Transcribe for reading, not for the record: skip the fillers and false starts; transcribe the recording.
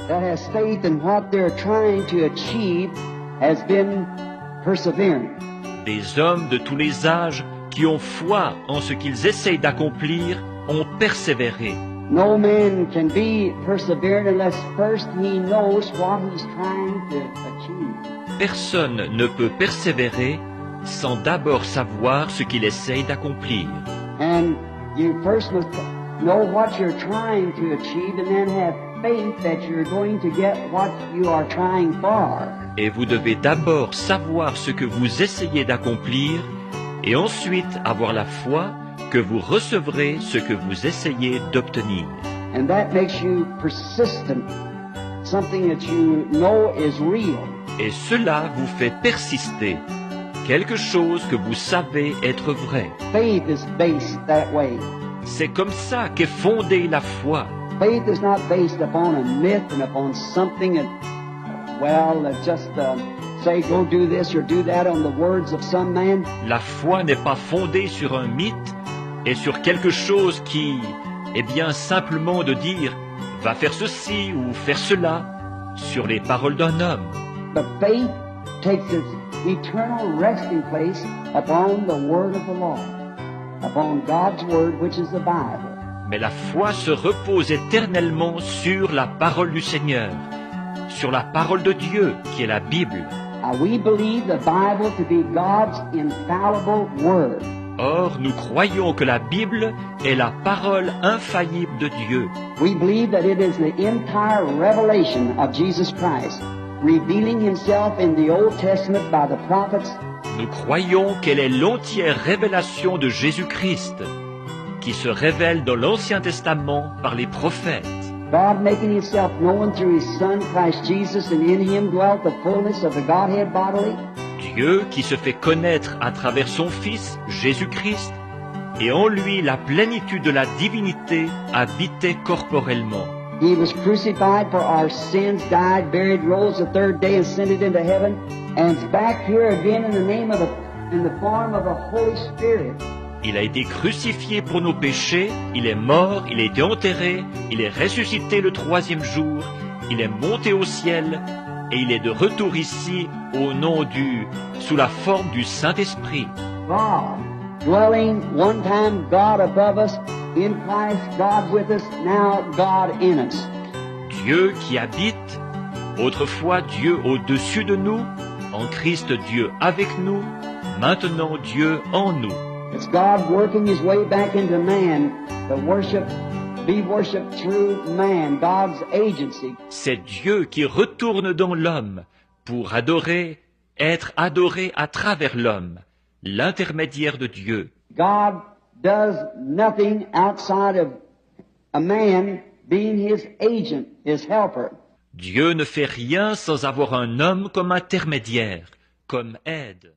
that has faith in what they're trying to achieve has been persevering. Des hommes de tous les âges qui ont foi en ce qu'ils essayent d'accomplir ont persévéré. No man can be perseverant unless first he knows what he's trying to achieve. Personne ne peut persévérer sans d'abord savoir ce qu'il essaye d'accomplir. And you first must know what you're trying to achieve and then have faith that you're going to get what you are trying for. Et vous devez d'abord savoir ce que vous essayez d'accomplir et ensuite avoir la foi que vous recevrez ce que vous essayez d'obtenir. And that makes you persistent, something that you know is real. Et cela vous fait persister, quelque chose que vous savez être vrai. Faith is based that way. C'est comme ça qu'est fondée la foi. Faith is not based upon a myth and upon something that, just say go do this or do that on the words of some man. La foi n'est pas fondée sur un mythe et sur quelque chose qui est bien simplement de dire va faire ceci ou faire cela sur les paroles d'un homme. But faith takes its eternal resting place upon the word of the Lord, upon God's word, which is the Bible. Mais la foi se repose éternellement sur la parole du Seigneur, sur la parole de Dieu qui est la Bible. We believe the Bible to be God's infallible word. Or, nous croyons que la Bible est la parole infaillible de Dieu. We believe that it is the entire revelation of Jesus Christ, revealing himself in the Old Testament by the prophets. Nous croyons qu'elle est l'entière révélation de Jésus-Christ, qui se révèle dans l'Ancien Testament par les prophètes. God making himself known through his Son, Christ Jesus, and in him dwelt the fullness of the Godhead bodily. Dieu qui se fait connaître à travers son Fils, Jésus-Christ, et en lui la plénitude de la divinité habitait corporellement. He was crucified for our sins, died, buried, rose the third day, ascended into heaven, and is back here again in the form of the Holy Spirit. Il a été crucifié pour nos péchés, il est mort, il a été enterré, il est ressuscité le troisième jour, il est monté au ciel, et il est de retour ici sous la forme du Saint-Esprit. God, dwelling one time God above us, in Christ God with us, now God in us. Dieu qui habite, autrefois Dieu au-dessus de nous, en Christ Dieu avec nous, maintenant Dieu en nous. It's God working his way back into man, be worshipped through man, God's agency. C'est Dieu qui retourne dans l'homme pour être adoré à travers l'homme, l'intermédiaire de Dieu. God does nothing outside of a man being his agent, his helper. Dieu ne fait rien sans avoir un homme comme intermédiaire, comme aide.